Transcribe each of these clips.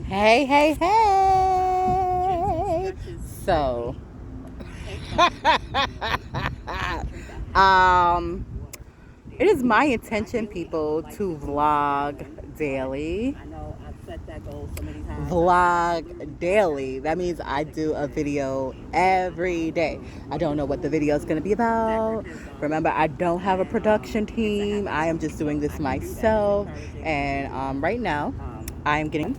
Hey, hey, hey. So, um, it is my intention, people, to vlog daily. Vlog daily. That means I do a video every day. I don't know what the video is going to be about. Remember, I don't have a production team. I am just doing this myself. And right now, I am getting...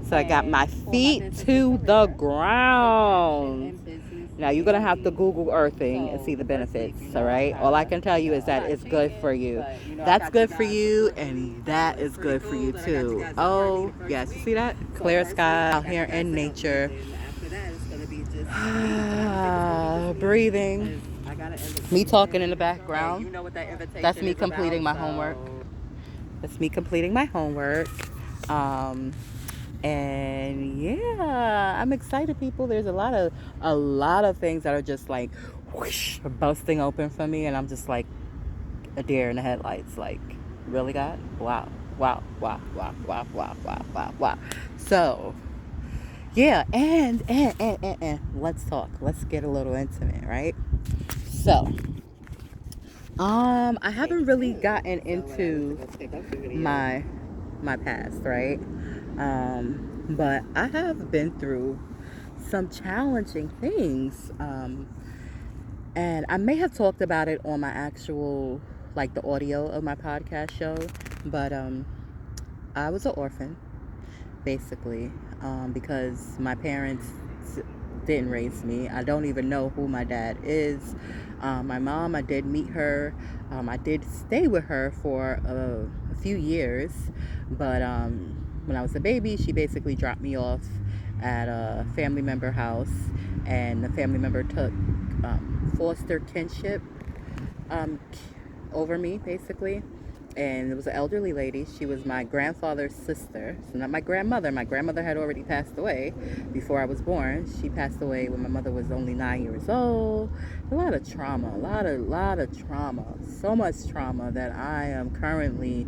So I got my feet to the ground. Now you're going to have to Google earthing and see the benefits, all right? All I can tell you is that it's good for you. That's good for you, and that is good for you too. Oh, yes, you see that? Clear sky out here in nature. Breathing. Me talking in the background. That's me completing my homework. That's me completing my homework. And yeah, I'm excited, people. There's a lot of things that are just like whoosh, busting open for me, and I'm just like a deer in the headlights. Like, really, God? Wow. So, yeah, and let's talk. Let's get a little intimate, right? So, I haven't really gotten into my past, right? But I have been through some challenging things, and I may have talked about it on my actual, like the audio of my podcast show, but I was an orphan, basically, because my parents didn't raise me. I don't even know who my dad is. My mom, I did meet her. I did stay with her for a few years, but when I was a baby, she basically dropped me off at a family member house, and the family member took foster kinship over me, basically. And it was an elderly lady. She was my grandfather's sister. So not my grandmother. My grandmother had already passed away before I was born. She passed away when my mother was only 9 years old. A lot of trauma. A lot of trauma. So much trauma that I am currently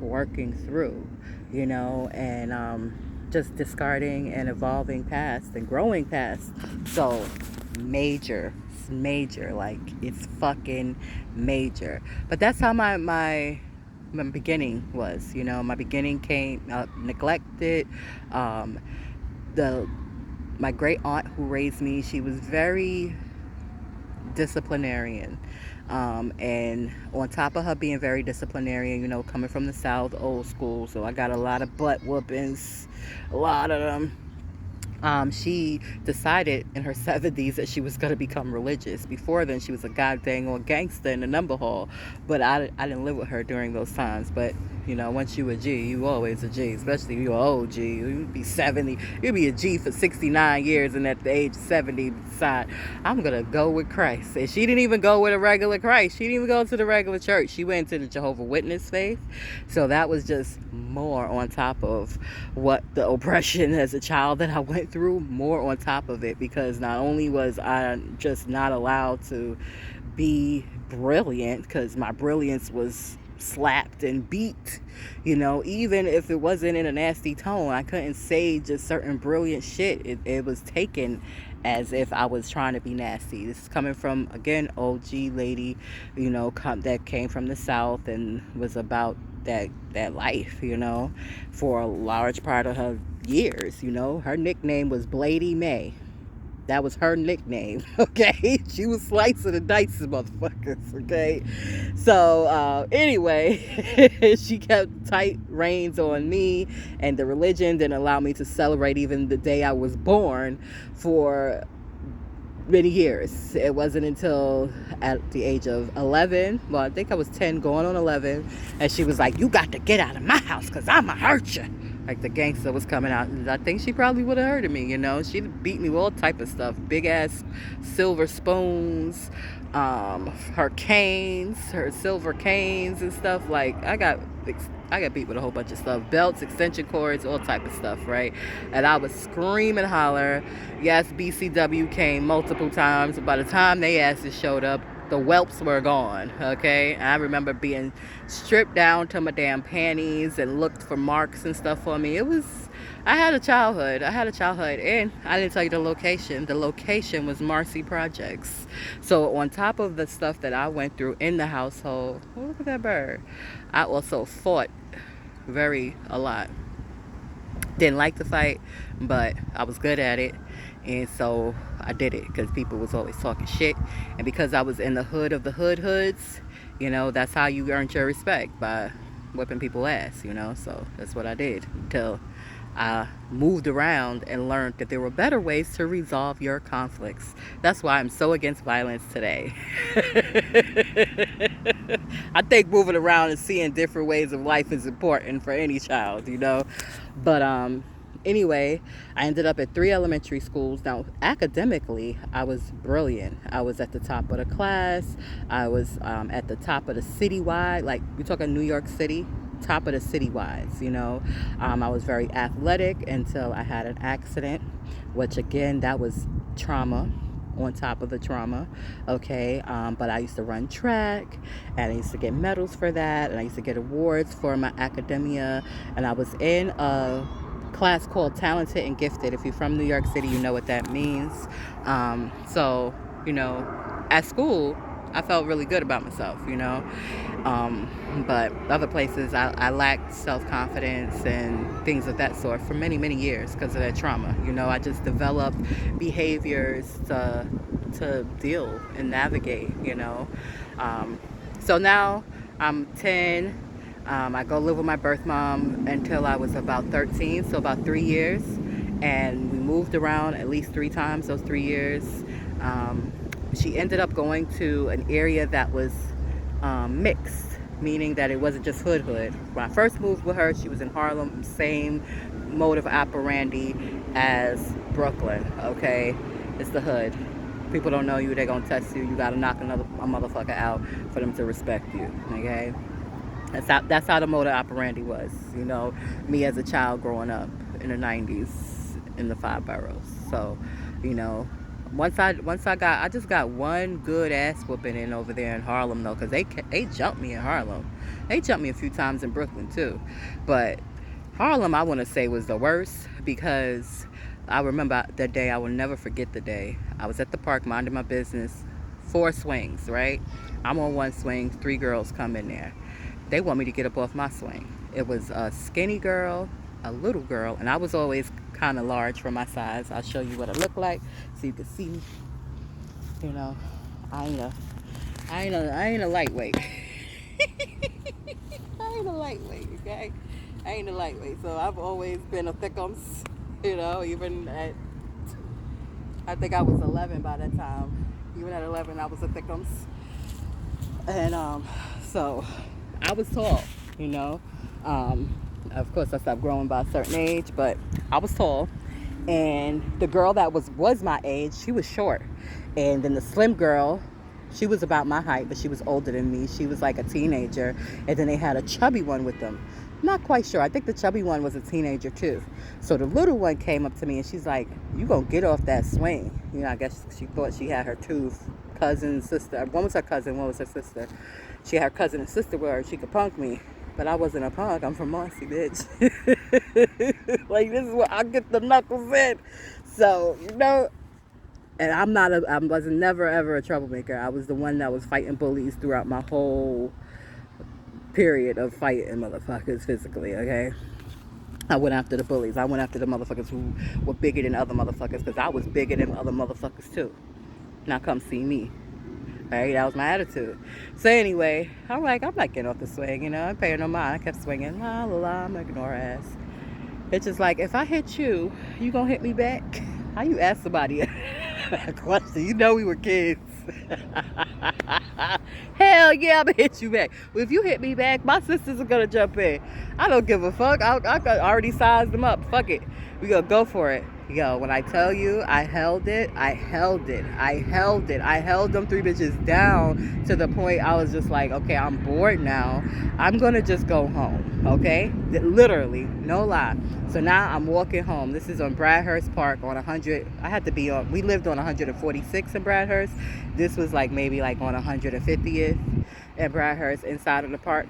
working through, you know, and just discarding and evolving past and growing past. So major, like it's fucking major. But that's how my beginning was, you know. My beginning came neglected. My great aunt who raised me, she was very disciplinarian, and on top of her being very disciplinarian, you know, coming from the South, old school, so I got a lot of butt whoopings, a lot of them. She decided in her 70s that she was going to become religious. Before then, she was a goddamn old gangster in the number hall. But I didn't live with her during those times. But, you know, once you a G, you always a G. Especially if you're an old G. You'd be 70. You'd be a G for 69 years. And at the age of 70, decide, I'm going to go with Christ. And she didn't even go with a regular Christ. She didn't even go to the regular church. She went to the Jehovah's Witness faith. So that was just more on top of what the oppression as a child that I went through, more on top of it, because not only was I just not allowed to be brilliant, because my brilliance was slapped and beat, you know, even if it wasn't in a nasty tone. I couldn't say just certain brilliant shit. It was taken as if I was trying to be nasty. This is coming from, again, OG lady, you know, that came from the South and was about that life, you know, for a large part of her years. You know, her nickname was Blady May. That was her nickname, okay? She was slicing and dicing motherfuckers, okay? So, anyway, she kept tight reins on me, and the religion didn't allow me to celebrate even the day I was born for many years. It wasn't until at the age of 11, well, I think I was 10 going on 11, and she was like, you got to get out of my house because I'ma hurt you. Like the gangster was coming out. I think she probably would have hurted me, you know. She'd beat me with all type of stuff. Big ass silver spoons, her canes, her silver canes and stuff. Like, I got beat with a whole bunch of stuff. Belts, extension cords, all type of stuff, right? And I would scream and holler. Yes, BCW came multiple times. By the time they asses showed up, the whelps were gone, okay? And I remember being stripped down to my damn panties and looked for marks and stuff on me. I had a childhood, and I didn't tell you the location. The location was Marcy Projects. So on top of the stuff that I went through in the household, oh, look at that bird, I also fought a lot. Didn't like to fight, but I was good at it, and so I did it because people was always talking shit, and because I was in the hood of the hoods, you know, that's how you earned your respect, by whipping people's ass, you know. So that's what I did until I moved around and learned that there were better ways to resolve your conflicts. That's why I'm so against violence today. I think moving around and seeing different ways of life is important for any child, you know. But anyway, I ended up at 3 elementary schools. Now, academically, I was brilliant. I was at the top of the class. I was at the top of the citywide, like we're talking New York City, top of the citywides, you know. I was very athletic until I had an accident, which again, that was trauma on top of the trauma, okay. But I used to run track, and I used to get medals for that, and I used to get awards for my academia, and I was in a class called Talented and Gifted. If you're from New York City, you know what that means. So, you know, at school, I felt really good about myself, you know. But other places, I lacked self-confidence and things of that sort for many, many years because of that trauma. You know, I just developed behaviors to deal and navigate, you know. So now I'm 10. I go live with my birth mom until I was about 13, so about 3 years. And we moved around at least 3 times those 3 years. She ended up going to an area that was mixed, meaning that it wasn't just hood. When I first moved with her, she was in Harlem, same mode of operandi as Brooklyn, okay? It's the hood. People don't know you, they're gonna test you. You gotta knock a motherfucker out for them to respect you, okay? That's how the mode of operandi was, you know, me as a child growing up in the 90s in the 5 boroughs. So, you know, I just got one good ass whooping in over there in Harlem though, because they jumped me in Harlem. They jumped me a few times in Brooklyn too, but Harlem, I want to say, was the worst, because I remember the day, I will never forget the day. I was at the park minding my business, 4 swings, right? I'm on one swing, 3 girls come in there. They want me to get up off my swing. It was a skinny girl, a little girl, and I was always kind of large for my size. I'll show you what I look like so you can see me. You know, I ain't a lightweight. I ain't a lightweight, okay? I ain't a lightweight. So I've always been a thickums, you know, even at, I think I was 11 by that time. Even at 11, I was a thickums. And so I was tall, you know. Of course, I stopped growing by a certain age, but I was tall. And the girl that was my age, she was short. And then the slim girl, she was about my height, but she was older than me. She was like a teenager. And then they had a chubby one with them. Not quite sure. I think the chubby one was a teenager too. So the little one came up to me and she's like, "You gonna get off that swing?" You know, I guess she thought she had her 2 cousins, sister. One was her cousin, one was her sister. She had her cousin and sister with her. She could punk me. But I wasn't a punk. I'm from Marcy, bitch. Like, this is where I get the knuckles in. So, you know, and I was never ever a troublemaker. I was the one that was fighting bullies throughout my whole period of fighting motherfuckers physically, okay? I went after the bullies. I went after the motherfuckers who were bigger than other motherfuckers, because I was bigger than other motherfuckers too. Now come see me. Right? That was my attitude. So anyway, I'm not getting off the swing, you know. I'm paying no mind. I kept swinging. La la la. I'm gonna ignore her ass. It's just like, if I hit you, you gonna hit me back? How you ask somebody a question? You know we were kids. Hell yeah, I'm gonna hit you back. Well, if you hit me back, my sisters are gonna jump in. I don't give a fuck. I already sized them up. Fuck it. We gonna go for it. Yo, when I tell you I held it, I held it. I held it. I held them 3 bitches down to the point I was just like, okay, I'm bored now. I'm going to just go home, okay? Literally, no lie. So now I'm walking home. This is on Bradhurst Park on 100. I had to be on, we lived on 146 in Bradhurst. This was like maybe like on 150th in Bradhurst inside of the park.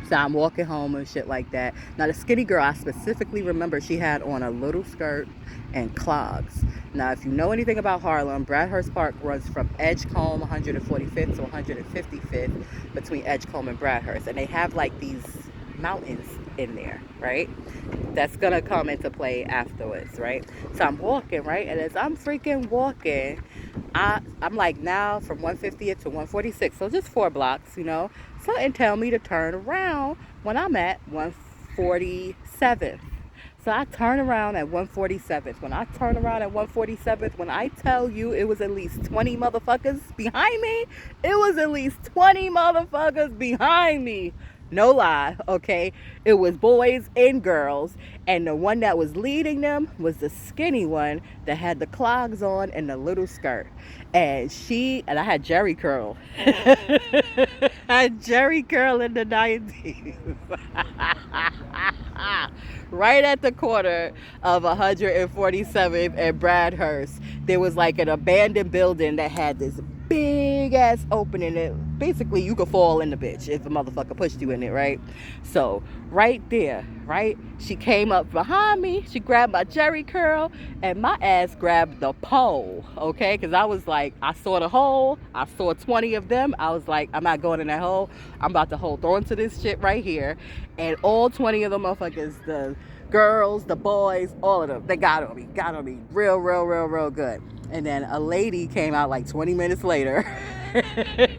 So I'm walking home and shit like that. Now the skinny girl, I specifically remember she had on a little skirt and clogs. Now if you know anything about Harlem, Bradhurst Park runs from Edgecombe 145th to 155th between Edgecombe and Bradhurst. And they have like these mountains in there, right? That's gonna come into play afterwards, right? So I'm walking, right? And as I'm freaking walking, I'm like now from 150th to 146, so just 4 blocks, you know. Something tell me to turn around when I'm at 147th. So I turn around at 147th. When I turn around at 147th, when I tell you it was at least 20 motherfuckers behind me, it was at least 20 motherfuckers behind me. No lie, okay? It was boys and girls, and the one that was leading them was the skinny one that had the clogs on and the little skirt. And I had Jerry curl. I had Jerry curl in the 90s. Right at the corner of 147th and Bradhurst, there was like an abandoned building that had this big ass opening. It basically you could fall in the bitch if a motherfucker pushed you in it, right? So right there, right, she came up behind me, she grabbed my Jerry curl, and my ass grabbed the pole, okay? Because I was like, I saw the hole, I saw 20 of them, I was like, I'm not going in that hole, I'm about to hold on to this shit right here. And all 20 of them motherfuckers, the girls, the boys, all of them, they got on me real good. And then a lady came out like 20 minutes later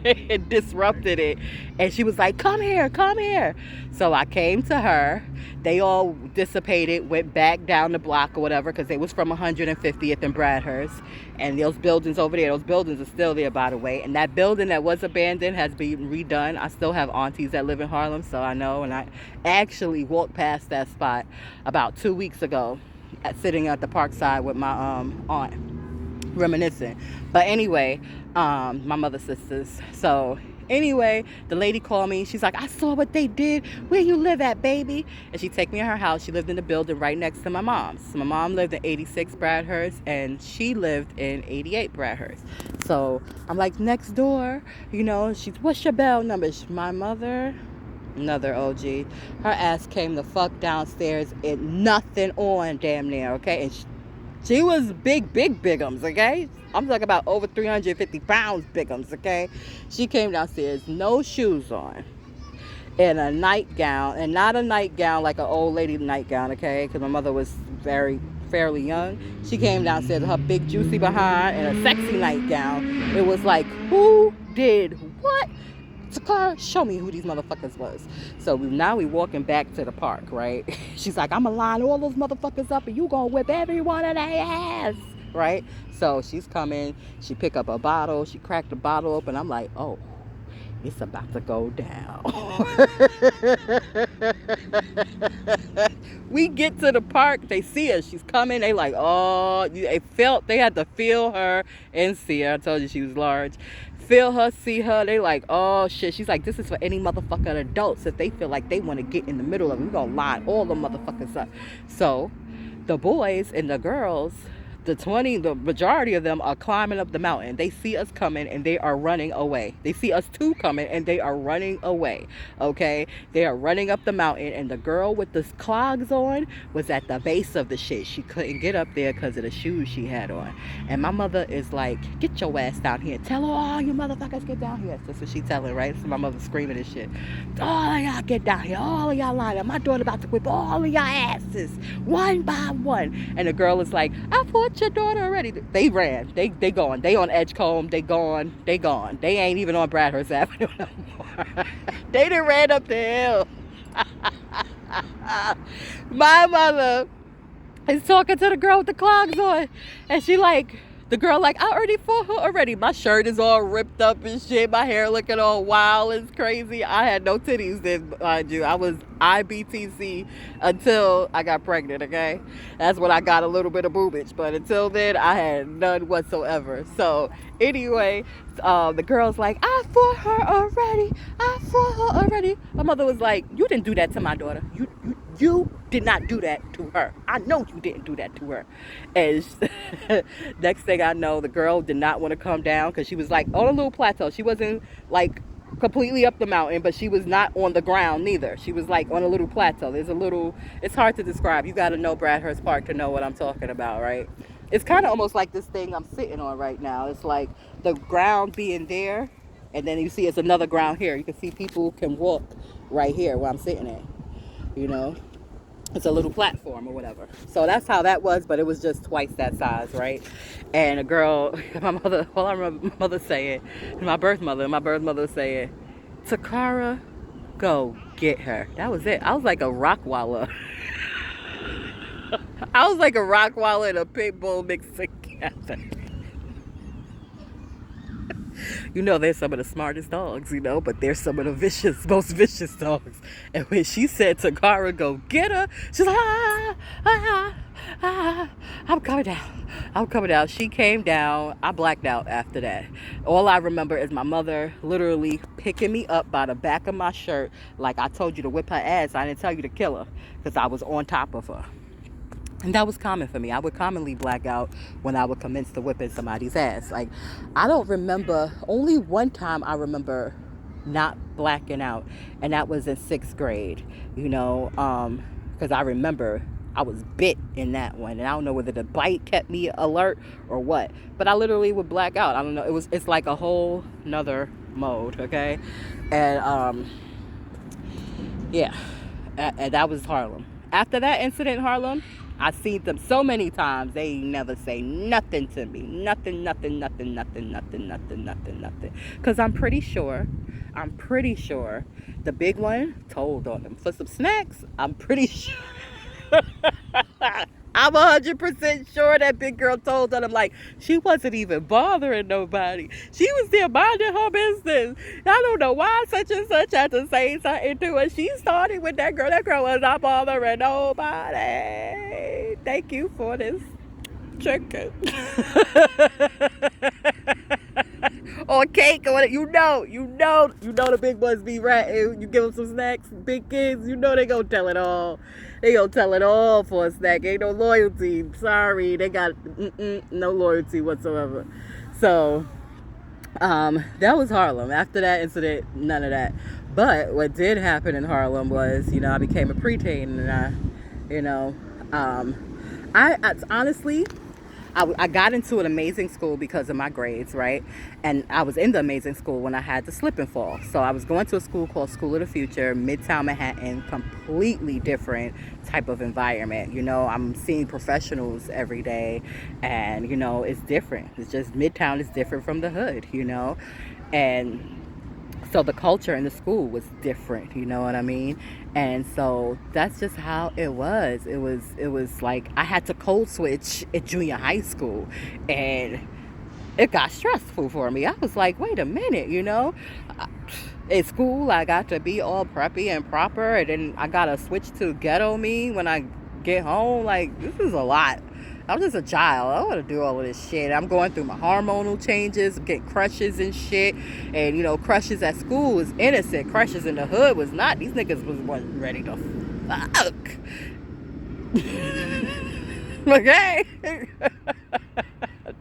and disrupted it. And she was like, come here. So I came to her. They all dissipated, went back down the block or whatever, because they was from 150th and Bradhurst. And those buildings over there, those buildings are still there, by the way. And that building that was abandoned has been redone. I still have aunties that live in Harlem, so I know. And I actually walked past that spot about 2 weeks ago, sitting at the park side with my aunt, reminiscing. But anyway, my mother's sisters. So anyway, the lady called me. She's like, I saw what they did. Where you live at, baby? And she take me in her house. She lived in the building right next to my mom's. So my mom lived in 86 Bradhurst, and she lived in 88 Bradhurst. So I'm like, next door, you know. She's, what's your bell number? My mother, another OG, her ass came the fuck downstairs and nothing on, damn near, okay? And she was bigums, okay? I'm talking about over 350 pounds bigums, okay? She came downstairs, no shoes on, in a nightgown, and not a nightgown like an old lady nightgown, okay? Because my mother was fairly young. She came downstairs with her big juicy behind and a sexy nightgown. It was like, who did what? Car, show me who these motherfuckers was. So now we walking back to the park, right? She's like, I'm gonna line all those motherfuckers up and you gonna whip every one of their ass, right? So she's coming, she pick up a bottle, she cracked the bottle open. I'm like, oh, it's about to go down. We get to the park, they see her, she's coming, they like, oh, they had to feel her and see her. I told you she was large. Feel her, see her, they like, oh shit. She's like, this is for any motherfucking adults. If they feel like they want to get in the middle of it, we're gonna line all the motherfuckers up. So the boys and the girls, the majority of them are climbing up the mountain. They see us coming and they are running away. They see us two coming and they are running away, okay? They are running up the mountain, and the girl with the clogs on was at the base of the shit. She couldn't get up there because of the shoes she had on. And my mother is like, get your ass down here. Tell her, all you motherfuckers get down here. That's what she telling, right? So my mother screaming and shit. All of y'all get down here. All of y'all line up. My daughter about to whip all of y'all asses one by one. And the girl is like, I fought your daughter already. They ran. They gone. They on Edgecombe. They gone. They ain't even on Bradhurst Avenue no more. They done ran up the hill. My mother is talking to the girl with the clogs on, and she like, The girl like, I already fought her already. My shirt is all ripped up and shit. My hair looking all wild and crazy. I had no titties then, mind you. I was IBTC until I got pregnant, okay? That's when I got a little bit of boobage. But until then, I had none whatsoever. So, anyway, the girl's like, I fought her already. I fought her already. My mother was like, you didn't do that to my daughter. You did not do that to her. I know you didn't do that to her. And next thing I know, the girl did not want to come down because she was like on a little plateau. She wasn't like completely up the mountain, but she was not on the ground neither. She was like on a little plateau. It's hard to describe. You got to know Bradhurst Park to know what I'm talking about, right? It's kind of almost like this thing I'm sitting on right now. It's like the ground being there, and then you see it's another ground here. You can see people can walk right here where I'm sitting at. You know, it's a little platform or whatever. So that's how that was, but it was just twice that size, right? And a girl, all I remember my mother saying, my birth mother saying, Takara, go get her. That was it. I was like a Rottweiler. I was like a Rottweiler and a pit bull mixed together. You know, they're some of the smartest dogs, you know, but they're some of the most vicious dogs. And when she said to Cara, go get her, she's like, I'm coming down. She came down. I blacked out after that. All I remember is my mother literally picking me up by the back of my shirt. Like, I told you to whip her ass. I didn't tell you to kill her because I was on top of her. And that was common for me. I would commonly black out when I would commence to whipping somebody's ass. Like, I don't remember, only one time I remember not blacking out, and that was in 6th grade, you know, because I remember I was bit in that one, and I don't know whether the bite kept me alert or what, but I literally would black out. I don't know. It's like a whole nother mode, okay? And, yeah, and that was Harlem. After that incident in Harlem, I seen them so many times. They never say nothing to me. Nothing. Because I'm pretty sure the big one told on them for some snacks. I'm pretty sure. I'm 100% sure that big girl told on him. Like, she wasn't even bothering nobody. She was there minding her business. I don't know why such and such had to say something to her. She started with that girl. That girl was not bothering nobody. Thank you for this chicken. Or cake or whatever. You know the big boys be ratting. You give them some snacks, big kids, you know they gonna tell it all. They gonna tell it all for a snack. Ain't no loyalty. Sorry, they got no loyalty whatsoever. So, that was Harlem. After that incident, none of that. But what did happen in Harlem was, you know, I became a preteen, and I honestly, I got into an amazing school because of my grades, right? And I was in the amazing school when I had to slip and fall. So I was going to a school called School of the Future, Midtown Manhattan, completely different type of environment. You know, I'm seeing professionals every day, and, you know, it's different. It's just Midtown is different from the hood, you know? And so the culture in the school was different, you know what I mean? And so that's just how it was. It was like I had to code switch in junior high school, and it got stressful for me. I was like, wait a minute, you know? At school, I got to be all preppy and proper, and then I got to switch to ghetto me when I get home. Like, this is a lot. I'm just a child. I don't want to do all of this shit. I'm going through my hormonal changes, getting crushes and shit. And, you know, crushes at school was innocent. Crushes in the hood was not. These niggas wasn't ready to fuck. Okay?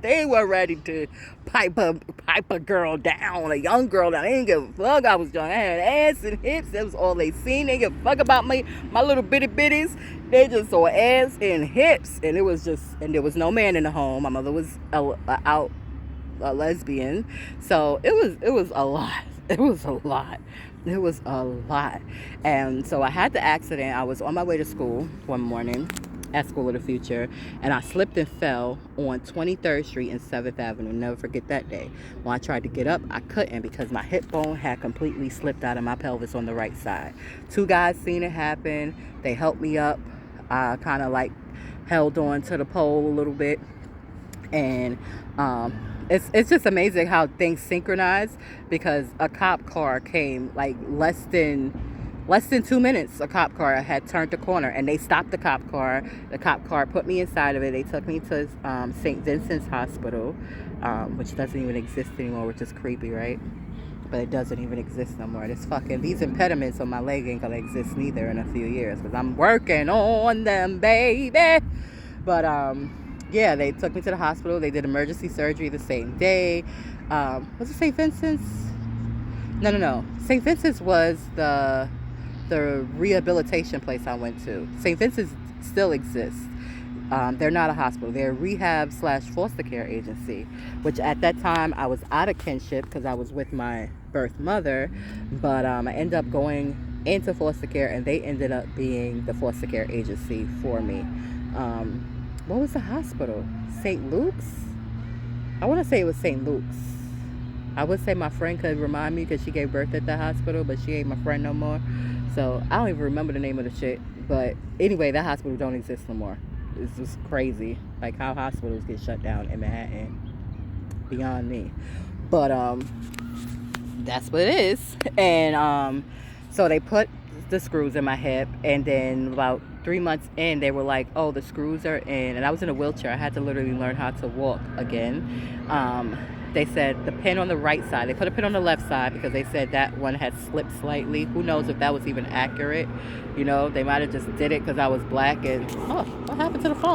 They were ready to pipe a girl down, a young girl down. They didn't give a fuck. I was young. I had ass and hips. That was all they seen. They didn't give a fuck about my little bitty bitties. They just saw ass and hips. And it was just, and there was no man in the home. My mother was a lesbian. So it was a lot. It was a lot. And so I had the accident. I was on my way to school one morning at School of the Future, and I slipped and fell on 23rd Street and 7th Avenue. Never forget that day. When I tried to get up, I couldn't because my hip bone had completely slipped out of my pelvis on the right side. 2 guys seen it happen. They helped me up. I kind of like held on to the pole a little bit, And it's just amazing how things synchronize, because a cop car came like less than 2 minutes. A cop car had turned the corner, and they stopped the cop car. The cop car put me inside of it. They took me to St. Vincent's Hospital, which doesn't even exist anymore, which is creepy, right? But it doesn't even exist no more. These impediments on my leg ain't gonna exist neither in a few years, because I'm working on them, baby. But yeah, they took me to the hospital. They did emergency surgery the same day. Was it St. Vincent's? No. St. Vincent's was the rehabilitation place I went to. St. Vincent's still exists. They're not a hospital. They're a rehab/foster care agency, which at that time I was out of kinship because I was with my birth mother. But I ended up going into foster care, and they ended up being the foster care agency for me. What was the hospital? St. Luke's? I want to say it was St. Luke's. I would say my friend could remind me, because she gave birth at the hospital, but she ain't my friend no more. So I don't even remember the name of the shit. But anyway, that hospital don't exist no more. It's just crazy, like how hospitals get shut down in Manhattan. Beyond me. But that's what it is. And so they put the screws in my hip, and then about 3 months in, they were like, oh, the screws are in. And I was in a wheelchair. I had to literally learn how to walk again. They said the pin on the right side, they put a pin on the left side because they said that one had slipped slightly. Who knows if that was even accurate? You know, they might have just did it because I was black. And oh, what happened to the phone?